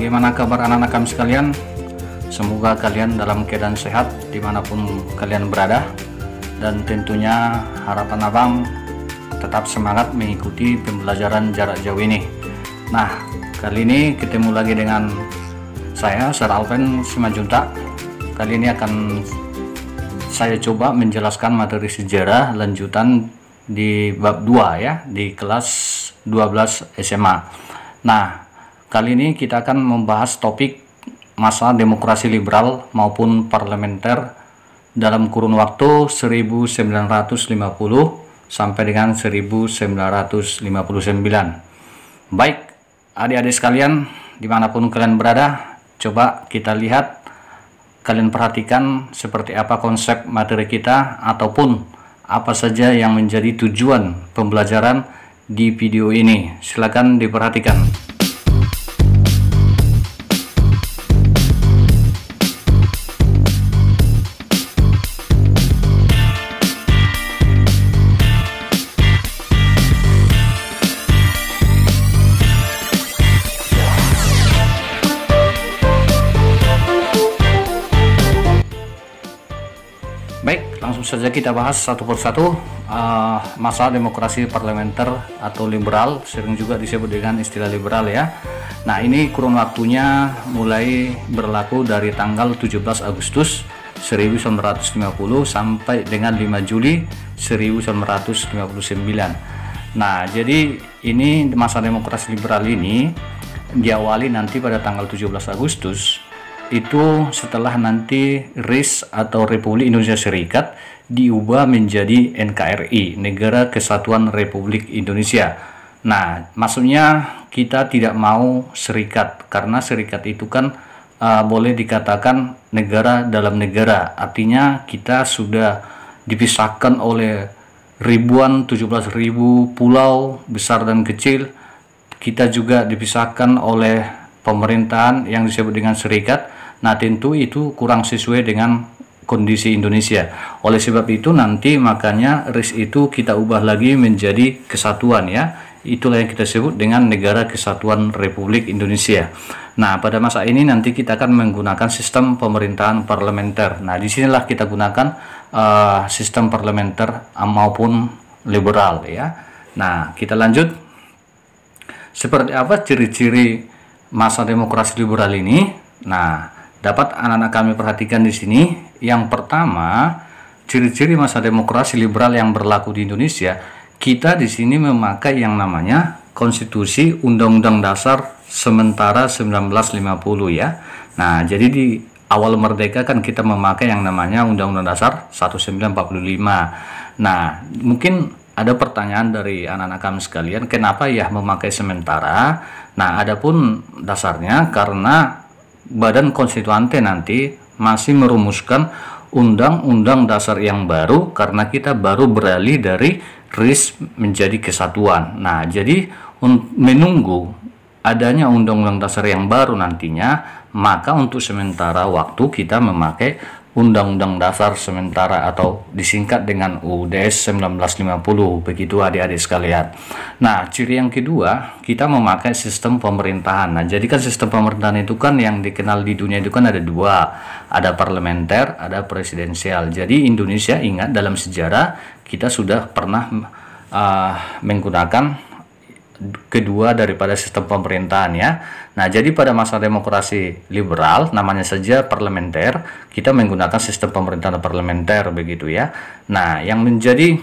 Bagaimana kabar anak-anak kami sekalian? Semoga kalian dalam keadaan sehat dimanapun kalian berada. Dan tentunya harapan abang tetap semangat mengikuti pembelajaran jarak jauh ini. Nah, kali ini ketemu lagi dengan saya, Sir Alven Simajuntak. Kali ini akan saya coba menjelaskan materi sejarah lanjutan di bab 2 ya, di kelas 12 SMA. Nah, kali ini kita akan membahas topik masa demokrasi liberal maupun parlementer dalam kurun waktu 1950 sampai dengan 1959. Baik, adik-adik sekalian, dimanapun kalian berada, coba kita lihat, kalian perhatikan seperti apa konsep materi kita ataupun apa saja yang menjadi tujuan pembelajaran di video ini. Silakan diperhatikan. Baik, langsung saja kita bahas satu persatu. Masa demokrasi parlementer atau liberal, sering juga disebut dengan istilah liberal ya. Nah, ini kurun waktunya mulai berlaku dari tanggal 17 Agustus 1950 sampai dengan 5 Juli 1959. Nah, jadi ini masa demokrasi liberal ini diawali nanti pada tanggal 17 Agustus. Itu setelah nanti RIS atau Republik Indonesia Serikat diubah menjadi NKRI, Negara Kesatuan Republik Indonesia. Nah, maksudnya kita tidak mau serikat, karena serikat itu kan boleh dikatakan negara dalam negara. Artinya kita sudah dipisahkan oleh ribuan, 17.000 pulau besar dan kecil. Kita juga dipisahkan oleh pemerintahan yang disebut dengan serikat. Nah, tentu itu kurang sesuai dengan kondisi Indonesia. Oleh sebab itu nanti makanya RIS itu kita ubah lagi menjadi kesatuan ya. Itulah yang kita sebut dengan Negara Kesatuan Republik Indonesia. Nah, pada masa ini nanti kita akan menggunakan sistem pemerintahan parlementer. Nah, disinilah kita gunakan sistem parlementer maupun liberal ya. Nah, kita lanjut. Seperti apa ciri-ciri masa demokrasi liberal ini? Nah, dapat anak-anak kami perhatikan di sini. Yang pertama, ciri-ciri masa demokrasi liberal yang berlaku di Indonesia, kita di sini memakai yang namanya Konstitusi Undang-Undang Dasar sementara 1950 ya. Nah, jadi di awal merdeka kan kita memakai yang namanya Undang-Undang Dasar 1945. Nah, mungkin ada pertanyaan dari anak-anak kami sekalian, kenapa ya memakai sementara? Nah, adapun dasarnya karena Badan Konstituante nanti masih merumuskan undang-undang dasar yang baru, karena kita baru beralih dari RIS menjadi kesatuan. Nah, jadi menunggu adanya undang-undang dasar yang baru nantinya, maka untuk sementara waktu kita memakai Undang-Undang Dasar sementara atau disingkat dengan UUDS 1950. Begitu adik-adik sekalian. Nah, ciri yang kedua, kita memakai sistem pemerintahan. Nah, jadi kan sistem pemerintahan itu kan yang dikenal di dunia itu kan ada dua. Ada parlementer, ada presidensial. Jadi Indonesia, ingat dalam sejarah kita sudah pernah menggunakan kedua daripada sistem pemerintahan ya. Nah, jadi pada masa demokrasi liberal, namanya saja parlementer, kita menggunakan sistem pemerintahan parlementer begitu ya. Nah, yang menjadi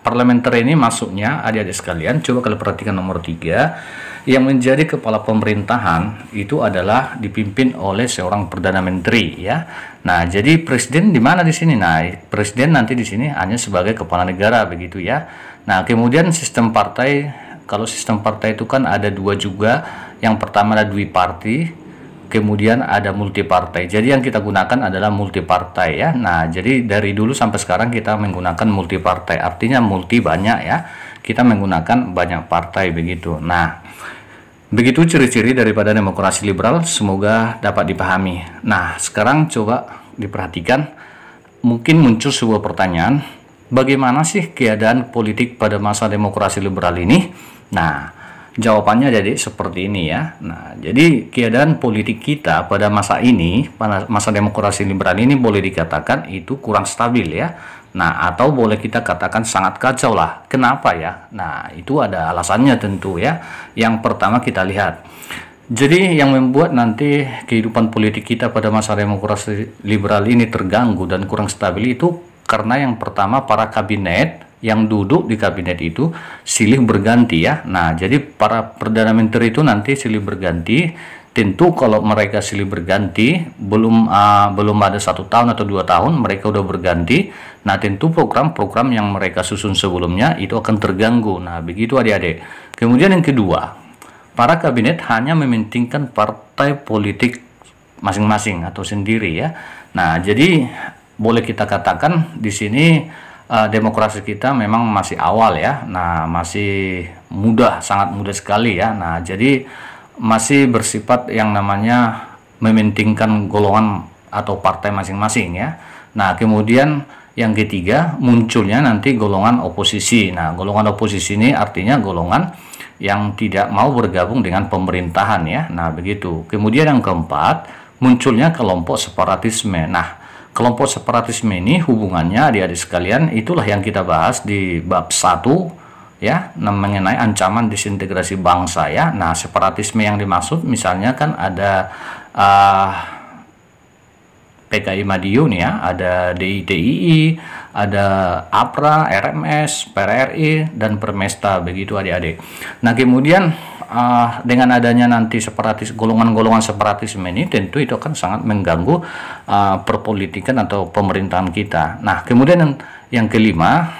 parlementer ini maksudnya adik-adik sekalian, coba kalian perhatikan nomor 3, yang menjadi kepala pemerintahan itu adalah dipimpin oleh seorang perdana menteri ya. Nah, jadi presiden di mana di sini? Nah, presiden nanti di sini hanya sebagai kepala negara begitu ya. Nah, kemudian sistem partai, kalau sistem partai itu kan ada dua juga. Yang pertama ada dwiparti, kemudian ada multipartai. Jadi yang kita gunakan adalah multipartai ya. Nah, jadi dari dulu sampai sekarang kita menggunakan multipartai. Artinya multi banyak ya. Kita menggunakan banyak partai begitu. Nah, begitu ciri-ciri daripada demokrasi liberal, semoga dapat dipahami. Nah, sekarang coba diperhatikan. Mungkin muncul sebuah pertanyaan, bagaimana sih keadaan politik pada masa demokrasi liberal ini? Nah, Jawabannya jadi seperti ini ya. Nah, jadi keadaan politik kita pada masa ini, pada masa demokrasi liberal ini boleh dikatakan itu kurang stabil ya. Nah, atau boleh kita katakan sangat kacau lah. Kenapa ya? Nah, itu ada alasannya tentu ya. Yang pertama kita lihat. Jadi yang membuat nanti kehidupan politik kita pada masa demokrasi liberal ini terganggu dan kurang stabil itu karena yang pertama para kabinet yang duduk di kabinet itu silih berganti ya. Nah, jadi para perdana menteri itu nanti silih berganti. Tentu kalau mereka silih berganti belum ada 1 tahun atau 2 tahun mereka udah berganti. Nah, tentu program-program yang mereka susun sebelumnya itu akan terganggu. Nah, begitu adik-adik. Kemudian yang kedua, para kabinet hanya mementingkan partai politik masing-masing atau sendiri ya. Nah, jadi boleh kita katakan di sini demokrasi kita memang masih awal ya. Nah, masih mudah, sangat mudah sekali ya. Nah, jadi masih bersifat yang namanya mementingkan golongan atau partai masing-masing ya. Nah, kemudian yang ketiga munculnya nanti golongan oposisi. Nah, golongan oposisi ini artinya golongan yang tidak mau bergabung dengan pemerintahan ya. Nah, begitu. Kemudian yang keempat munculnya kelompok separatisme. Nah, kelompok separatisme ini hubungannya adik-adik sekalian itulah yang kita bahas di bab 1 ya, mengenai ancaman disintegrasi bangsa ya. Nah, separatisme yang dimaksud misalnya kan ada PKI Madiun ya, ada DITII, ada APRA, RMS, PRRI, dan Permesta begitu adik-adik. Nah, kemudian dengan adanya nanti golongan-golongan separatisme ini tentu itu akan sangat mengganggu perpolitikan atau pemerintahan kita. Nah, kemudian yang kelima,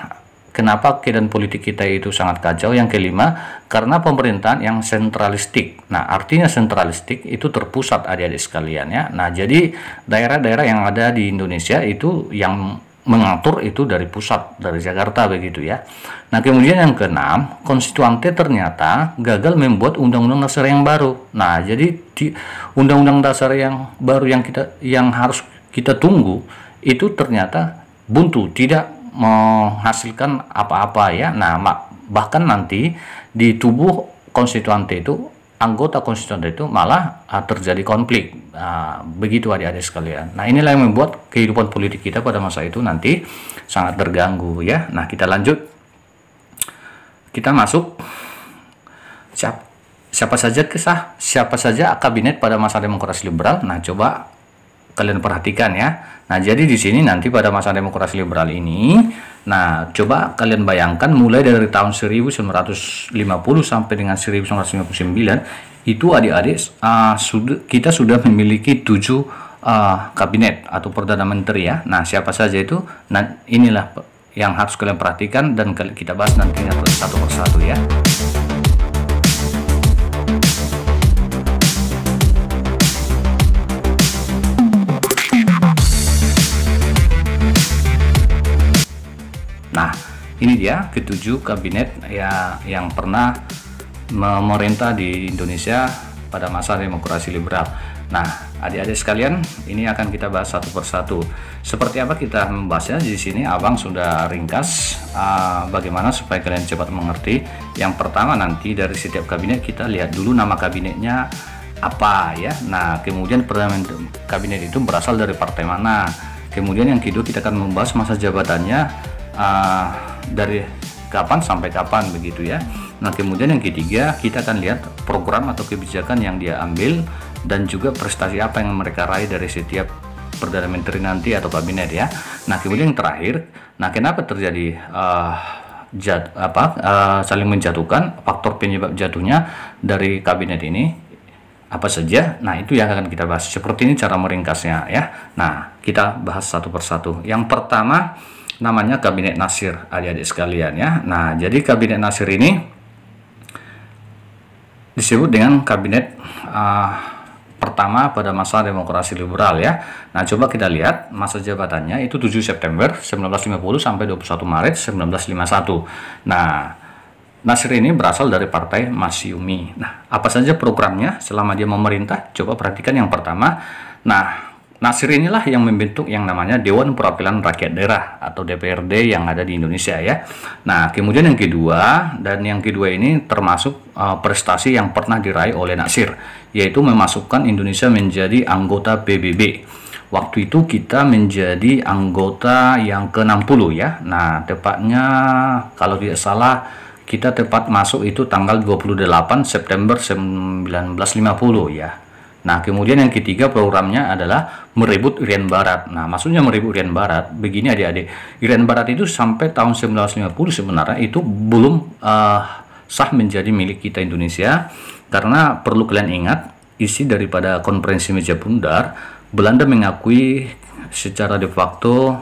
kenapa keadaan politik kita itu sangat kacau? Yang kelima, karena pemerintahan yang sentralistik. Nah, artinya sentralistik itu terpusat adik-adik sekalian ya. Nah, jadi daerah-daerah yang ada di Indonesia itu yang mengatur itu dari pusat, dari Jakarta begitu ya. Nah, kemudian yang keenam, konstituante ternyata gagal membuat undang-undang dasar yang baru. Nah, jadi di undang-undang dasar yang baru yang harus kita tunggu itu ternyata buntu, tidak menghasilkan apa-apa ya. Nah, bahkan nanti di tubuh konstituante itu, anggota konstituante itu malah terjadi konflik. Begitu adik-adik sekalian. Nah, inilah yang membuat kehidupan politik kita pada masa itu nanti sangat terganggu ya. Nah, kita lanjut. Kita masuk siapa saja kabinet pada masa demokrasi liberal. Nah, coba kalian perhatikan ya. Nah, jadi di sini nanti pada masa demokrasi liberal ini, nah coba kalian bayangkan mulai dari tahun 1950 sampai dengan 1959 itu adik-adik kita sudah memiliki 7 kabinet atau perdana menteri ya. Nah, siapa saja itu? Nah, inilah yang harus kalian perhatikan dan kita bahas nantinya satu persatu ya. Nah, ini dia ke-7 kabinet ya yang pernah memerintah di Indonesia pada masa demokrasi liberal. Nah, adik-adik sekalian, ini akan kita bahas satu persatu. Seperti apa kita membahasnya di sini? Abang sudah ringkas bagaimana supaya kalian cepat mengerti. Yang pertama nanti dari setiap kabinet kita lihat dulu nama kabinetnya apa ya. Nah, kemudian perdana kabinet itu berasal dari partai mana. Kemudian yang kedua kita akan membahas masa jabatannya dari kapan sampai kapan begitu ya. Nah, kemudian yang ketiga kita akan lihat program atau kebijakan yang dia ambil dan juga prestasi apa yang mereka raih dari setiap perdana menteri nanti atau kabinet ya. Nah, kemudian yang terakhir, nah kenapa terjadi saling menjatuhkan, faktor penyebab jatuhnya dari kabinet ini apa saja. Nah, itu yang akan kita bahas. Seperti ini cara meringkasnya ya. Nah, kita bahas satu persatu. Yang pertama namanya Kabinet Nasir, adik-adik sekalian ya. Nah, jadi Kabinet Nasir ini disebut dengan kabinet pertama pada masa demokrasi liberal ya. Nah, coba kita lihat masa jabatannya itu 7 September 1950 sampai 21 Maret 1951. Nah, Nasir ini berasal dari Partai Masyumi. Nah, apa saja programnya selama dia memerintah? Coba perhatikan yang pertama. Nah, Nasir inilah yang membentuk yang namanya Dewan Perwakilan Rakyat Daerah atau DPRD yang ada di Indonesia ya. Nah, kemudian yang kedua, dan yang kedua ini termasuk prestasi yang pernah diraih oleh Nasir, yaitu memasukkan Indonesia menjadi anggota PBB. Waktu itu kita menjadi anggota yang ke-60 ya. Nah, tepatnya kalau tidak salah kita tepat masuk itu tanggal 28 September 1950 ya. Nah, kemudian yang ketiga programnya adalah merebut Irian Barat. Nah, maksudnya merebut Irian Barat, begini adik-adik. Irian Barat itu sampai tahun 1950 sebenarnya itu belum sah menjadi milik kita Indonesia. Karena perlu kalian ingat, isi daripada konferensi meja bundar, Belanda mengakui secara de facto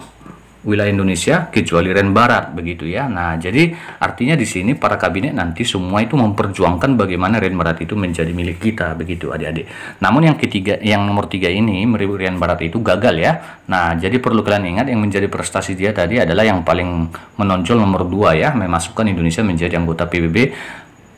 wilayah Indonesia kecuali Irian Barat, begitu ya. Nah, jadi artinya di sini para kabinet nanti semua itu memperjuangkan bagaimana Irian Barat itu menjadi milik kita, begitu adik-adik. Namun yang ketiga, yang nomor 3 ini merebut Irian Barat itu gagal ya. Nah, jadi perlu kalian ingat yang menjadi prestasi dia tadi adalah yang paling menonjol nomor 2 ya, memasukkan Indonesia menjadi anggota PBB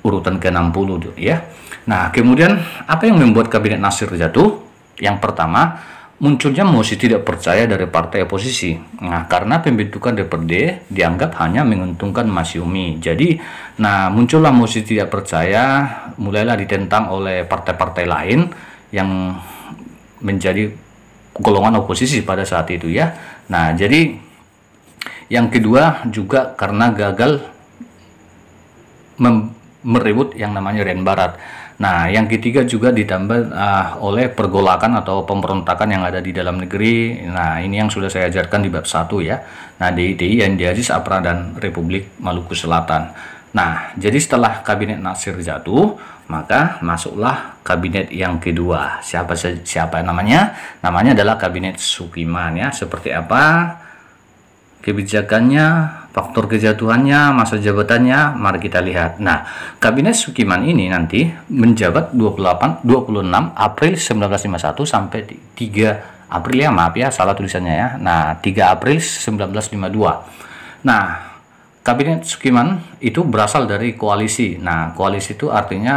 urutan ke-60 ya. Nah, kemudian apa yang membuat kabinet Nasir jatuh? Yang pertama, munculnya mosi tidak percaya dari partai oposisi. Nah, karena pembentukan DPRD dianggap hanya menguntungkan Masyumi. Jadi, nah muncullah mosi tidak percaya, mulailah ditentang oleh partai-partai lain yang menjadi golongan oposisi pada saat itu ya. Nah, jadi yang kedua juga karena gagal merebut yang namanya Irian Barat. Nah, yang ketiga juga ditambah oleh pergolakan atau pemberontakan yang ada di dalam negeri. Nah, ini yang sudah saya ajarkan di bab 1 ya. Nah, DITI, Andi Aziz, APRA, dan Republik Maluku Selatan. Nah, jadi setelah kabinet Nasir jatuh, maka masuklah kabinet yang kedua. Siapa namanya? Namanya adalah kabinet Sukiman ya. Seperti apa kebijakannya, faktor kejatuhannya, masa jabatannya, mari kita lihat. Nah, kabinet Sukiman ini nanti menjabat 26 April 1951 sampai 3 April ya, maaf ya, salah tulisannya ya. Nah, 3 April 1952. Nah, kabinet Sukiman itu berasal dari koalisi. Nah, koalisi itu artinya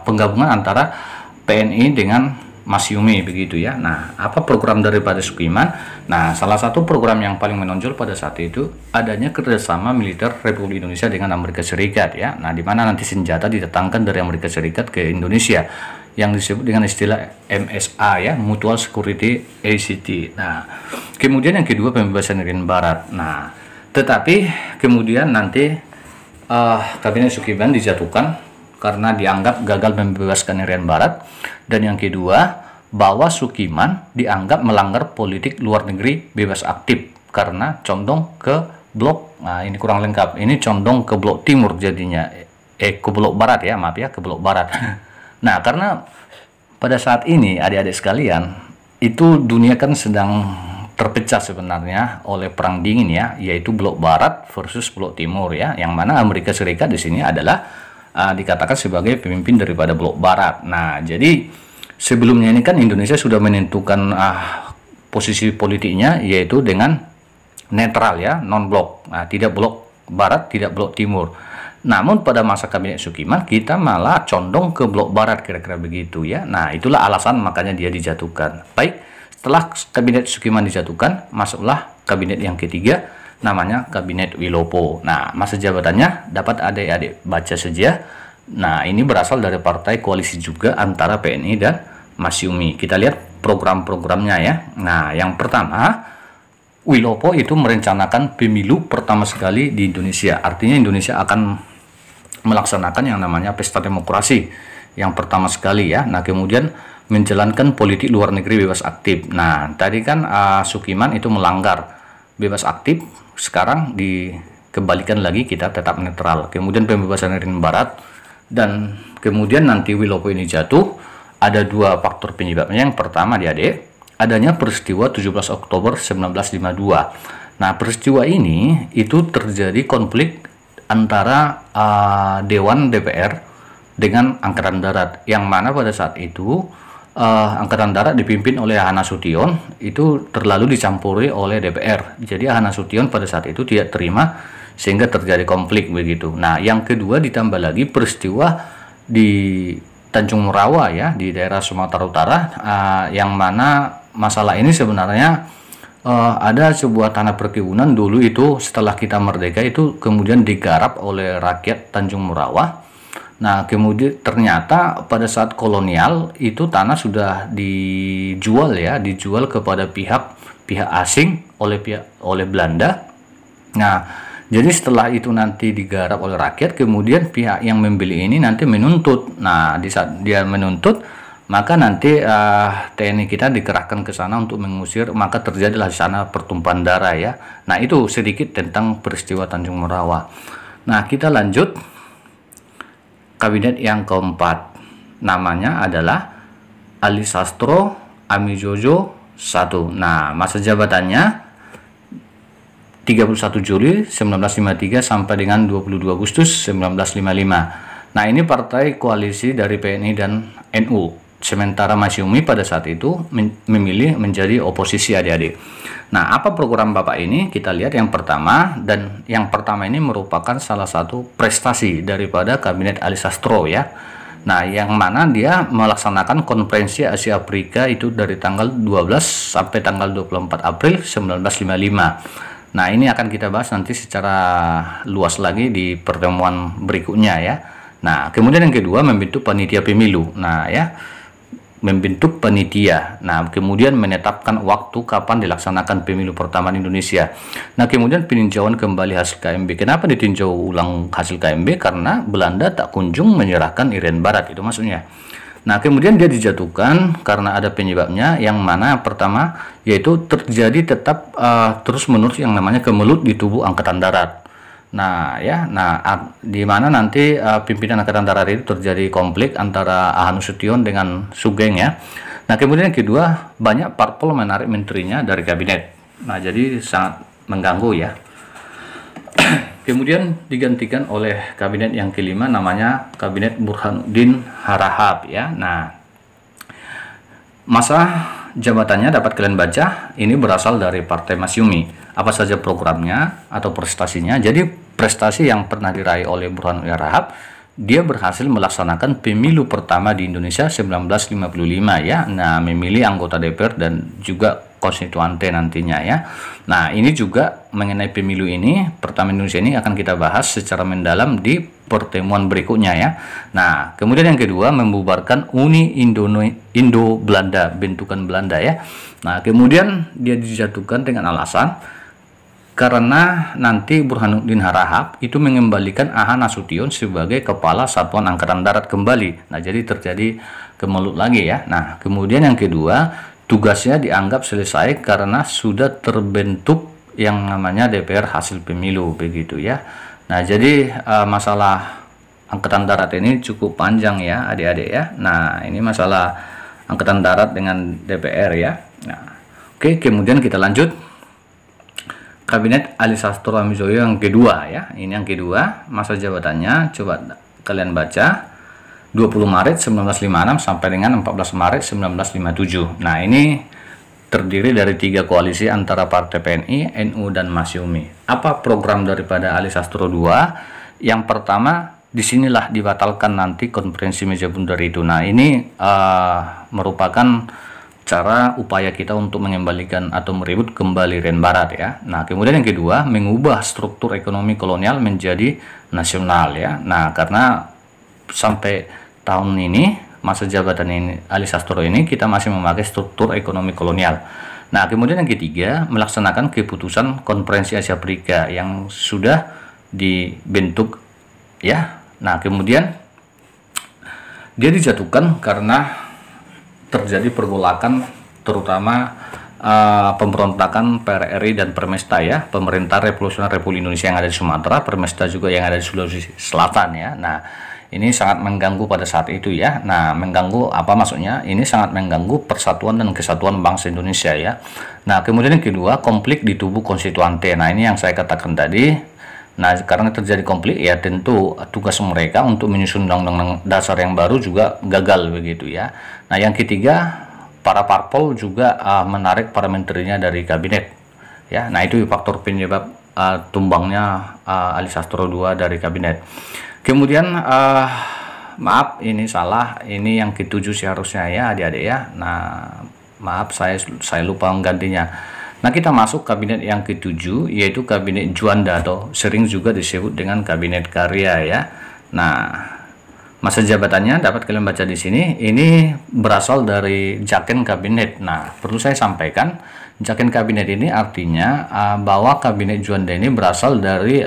penggabungan antara PNI dengan Masyumi, begitu ya. Nah, apa program daripada Sukiman? Nah, salah satu program yang paling menonjol pada saat itu adanya kerjasama militer Republik Indonesia dengan Amerika Serikat ya. Nah, di mana nanti senjata didatangkan dari Amerika Serikat ke Indonesia yang disebut dengan istilah MSA ya, Mutual Security ACT. Nah, kemudian yang kedua pembebasan Irian Barat. Nah, tetapi kemudian nanti kabinet Sukiman dijatuhkan karena dianggap gagal membebaskan Irian Barat, dan yang kedua bahwa Sukiman dianggap melanggar politik luar negeri bebas aktif karena condong ke blok, nah ini kurang lengkap, ini condong ke blok timur jadinya, ke blok barat ya, maaf ya, ke blok barat. Nah, karena pada saat ini adik-adik sekalian, itu dunia kan sedang terpecah sebenarnya oleh perang dingin ya, yaitu blok barat versus blok timur ya, yang mana Amerika Serikat di sini adalah dikatakan sebagai pemimpin daripada blok barat. Nah, jadi sebelumnya ini kan Indonesia sudah menentukan posisi politiknya, yaitu dengan netral ya, non blok. Nah, tidak blok barat, tidak blok timur. Namun pada masa kabinet Sukiman kita malah condong ke blok barat, kira-kira begitu ya. Nah, itulah alasan makanya dia dijatuhkan. Baik, setelah kabinet Sukiman dijatuhkan, masuklah kabinet yang ketiga, namanya kabinet Wilopo. Nah, masa jabatannya dapat adik-adik baca saja. Nah, ini berasal dari partai koalisi juga antara PNI dan Masyumi. Kita lihat program-programnya ya. Nah, yang pertama, Wilopo itu merencanakan pemilu pertama sekali di Indonesia. Artinya Indonesia akan melaksanakan yang namanya pesta demokrasi yang pertama sekali ya. Nah, kemudian menjalankan politik luar negeri bebas aktif. Nah, tadi kan Sukiman itu melanggar bebas aktif, sekarang dikembalikan lagi kita tetap netral. Kemudian pembebasan Irian Barat, dan kemudian nanti Wilopo ini jatuh, ada dua faktor penyebabnya. Yang pertama adik-adik, adanya peristiwa 17 Oktober 1952. Nah, peristiwa ini itu terjadi konflik antara Dewan DPR dengan Angkatan Darat, yang mana pada saat itu Angkatan Darat dipimpin oleh Ahana Sution itu terlalu dicampuri oleh DPR. Jadi Ahana Sution pada saat itu tidak terima sehingga terjadi konflik begitu. Nah, yang kedua ditambah lagi peristiwa di Tanjung Merawa ya, di daerah Sumatera Utara, yang mana masalah ini sebenarnya ada sebuah tanah perkebunan dulu itu setelah kita merdeka itu kemudian digarap oleh rakyat Tanjung Merawa. Nah, kemudian ternyata pada saat kolonial itu tanah sudah dijual ya, dijual kepada pihak asing oleh Belanda. Nah, jadi setelah itu nanti digarap oleh rakyat, kemudian pihak yang membeli ini nanti menuntut. Nah, di saat dia menuntut, maka nanti TNI kita dikerahkan ke sana untuk mengusir, maka terjadilah di sana pertumpahan darah ya. Nah, itu sedikit tentang peristiwa Tanjung Merawa. Nah, kita lanjut. Kabinet yang keempat namanya adalah Ali Sastro Amijojo I. Nah, masa jabatannya 31 Juli 1953 sampai dengan 22 Agustus 1955. Nah, ini partai koalisi dari PNI dan NU. Sementara Masyumi pada saat itu memilih menjadi oposisi adik-adik. Nah, apa program Bapak ini? Kita lihat yang pertama, dan yang pertama ini merupakan salah satu prestasi daripada Kabinet Ali Sastro ya. Nah, yang mana dia melaksanakan konferensi Asia Afrika itu dari tanggal 12 sampai tanggal 24 April 1955. Nah, ini akan kita bahas nanti secara luas lagi di pertemuan berikutnya ya. Nah, kemudian yang kedua membentuk panitia pemilu. Nah, ya, membentuk panitia. Nah, kemudian menetapkan waktu kapan dilaksanakan pemilu pertama di Indonesia. Nah, kemudian peninjauan kembali hasil KMB. Kenapa ditinjau ulang hasil KMB? Karena Belanda tak kunjung menyerahkan Irian Barat, itu maksudnya. Nah, kemudian dia dijatuhkan karena ada penyebabnya, yang mana pertama yaitu terjadi tetap terus-menerus yang namanya kemelut di tubuh Angkatan Darat. Nah, ya, di mana nanti pimpinan Angkatan Darat itu terjadi konflik antara Ahanu Sution dengan Sugeng ya. Nah, kemudian yang kedua, banyak parpol menarik menterinya dari kabinet. Nah, jadi sangat mengganggu ya. Kemudian digantikan oleh kabinet yang kelima, namanya Kabinet Burhanuddin Harahap ya. Nah, masa jabatannya dapat kalian baca, ini berasal dari Partai Masyumi. Apa saja programnya atau prestasinya? Jadi prestasi yang pernah diraih oleh Burhanuddin Harahap, dia berhasil melaksanakan pemilu pertama di Indonesia 1955 ya. Nah, memilih anggota DPR dan juga konstituante nantinya ya. Nah, ini juga mengenai pemilu ini, pertama Indonesia ini akan kita bahas secara mendalam di pertemuan berikutnya ya. Nah, kemudian yang kedua, membubarkan Uni Indo-Belanda, bentukan Belanda ya. Nah, kemudian dia dijatuhkan dengan alasan karena nanti Burhanuddin Harahap itu mengembalikan Aha Nasution sebagai kepala Satuan Angkatan Darat kembali. Nah, jadi terjadi kemelut lagi ya. Nah, kemudian yang kedua, tugasnya dianggap selesai karena sudah terbentuk yang namanya DPR hasil pemilu begitu ya. Nah, jadi masalah Angkatan Darat ini cukup panjang ya adik-adik ya. Nah, ini masalah Angkatan Darat dengan DPR ya. Nah, oke, kemudian kita lanjut. Kabinet Ali Sastro Amijojo yang kedua ya. Ini yang kedua, masa jabatannya coba kalian baca 20 Maret 1956 sampai dengan 14 Maret 1957. Nah, ini terdiri dari 3 koalisi antara Partai PNI, NU dan Masyumi. Apa program daripada Ali Sastro II? Yang pertama, disinilah dibatalkan nanti konferensi meja bundar itu. Nah, ini merupakan cara upaya kita untuk mengembalikan atau merebut kembali Irian Barat ya. Nah, kemudian yang kedua, mengubah struktur ekonomi kolonial menjadi nasional ya. Nah, karena sampai tahun ini, masa jabatan ini Ali Sastro ini, kita masih memakai struktur ekonomi kolonial. Nah, kemudian yang ketiga, melaksanakan keputusan Konferensi Asia Afrika yang sudah dibentuk ya. Nah, kemudian dia dijatuhkan karena terjadi pergolakan, terutama pemberontakan PRRI dan Permesta ya, Pemerintah Revolusioner Republik Indonesia yang ada di Sumatera, Permesta juga yang ada di Sulawesi Selatan ya. Nah, ini sangat mengganggu pada saat itu ya. Nah, mengganggu apa maksudnya? Ini sangat mengganggu persatuan dan kesatuan bangsa Indonesia ya. Nah, kemudian yang kedua, konflik di tubuh konstituante. Nah, ini yang saya katakan tadi. Nah, karena terjadi konflik ya, tentu tugas mereka untuk menyusun undang-undang dasar yang baru juga gagal begitu ya. Nah, yang ketiga, para parpol juga menarik para menterinya dari kabinet ya. Nah, itu faktor penyebab tumbangnya Ali Sastro II dari kabinet. Kemudian maaf ini salah, ini yang ketujuh seharusnya ya adik-adik ya. Nah maaf saya lupa menggantinya. Nah kita masuk kabinet yang ketujuh, yaitu kabinet Juanda atau sering juga disebut dengan kabinet karya ya. Nah masa jabatannya dapat kalian baca di sini. Ini berasal dari Jaken Kabinet. Nah perlu saya sampaikan, Jaken Kabinet ini artinya bahwa kabinet Juanda ini berasal dari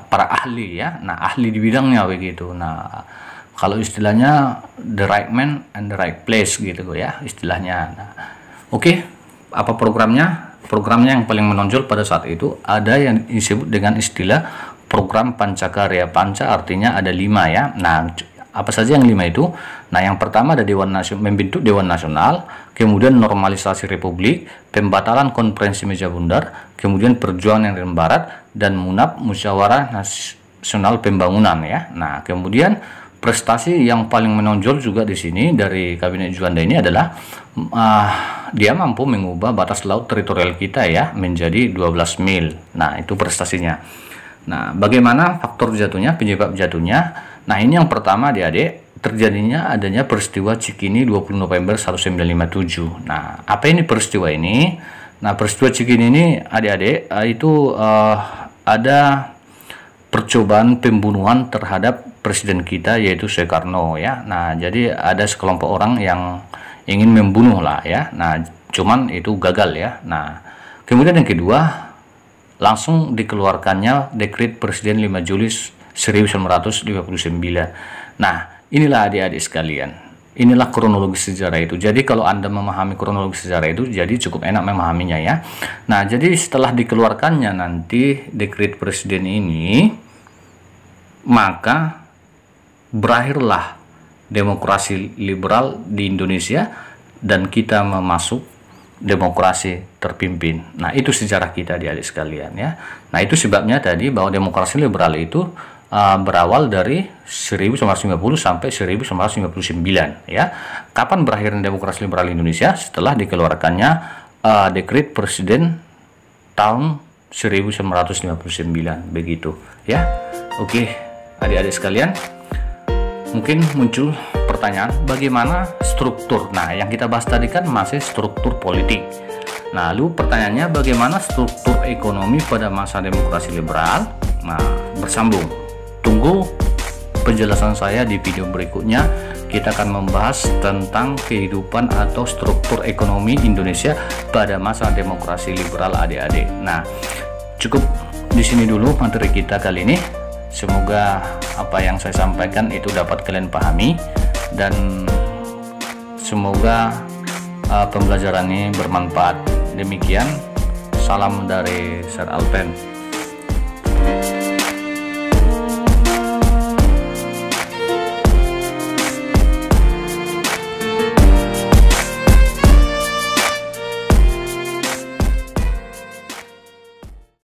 para ahli ya. Nah ahli di bidangnya begitu. Nah kalau istilahnya the right man and the right place gitu ya istilahnya. Nah, oke. Apa programnya? Programnya yang paling menonjol pada saat itu ada yang disebut dengan istilah program Pancakarya. Panca artinya ada 5 ya. Nah apa saja yang 5 itu? Nah yang pertama ada Dewan Nasional, membentuk Dewan Nasional, kemudian normalisasi Republik, pembatalan konferensi meja bundar, kemudian perjuangan yang barat, dan munap musyawarah nasional pembangunan ya. Nah kemudian prestasi yang paling menonjol juga di sini dari kabinet Juanda ini adalah dia mampu mengubah batas laut teritorial kita ya menjadi 12 mil. Nah itu prestasinya. Nah bagaimana faktor jatuhnya, penyebab jatuhnya? Nah ini yang pertama adik-adik, terjadinya adanya peristiwa Cikini 20 November 1957. Nah apa ini peristiwa ini? Nah peristiwa Cikini ini adik-adik itu ada percobaan pembunuhan terhadap presiden kita yaitu Soekarno ya. Nah jadi ada sekelompok orang yang ingin membunuh lah ya. Nah cuman itu gagal ya. Nah kemudian yang kedua, langsung dikeluarkannya dekret Presiden 5 Juli 1959. Nah inilah adik-adik sekalian, inilah kronologi sejarah itu. Jadi kalau Anda memahami kronologi sejarah itu jadi cukup enak memahaminya ya. Nah jadi setelah dikeluarkannya nanti dekret presiden ini, maka berakhirlah demokrasi liberal di Indonesia dan kita memasuk demokrasi terpimpin. Nah itu sejarah kita adik-adik sekalian ya. Nah itu sebabnya tadi bahwa demokrasi liberal itu berawal dari 1950 sampai 1959 ya. Kapan berakhirnya demokrasi liberal Indonesia? Setelah dikeluarkannya dekret presiden tahun 1959 begitu ya. Oke adik-adik sekalian, mungkin muncul pertanyaan bagaimana struktur. Nah yang kita bahas tadi kan masih struktur politik. Nah lalu pertanyaannya bagaimana struktur ekonomi pada masa demokrasi liberal? Nah bersambung, tunggu penjelasan saya di video berikutnya. Kita akan membahas tentang kehidupan atau struktur ekonomi Indonesia pada masa demokrasi liberal adik-adik. Nah cukup di sini dulu materi kita kali ini. Semoga apa yang saya sampaikan itu dapat kalian pahami dan semoga pembelajaran ini bermanfaat. Demikian, salam dari Sir Alpen.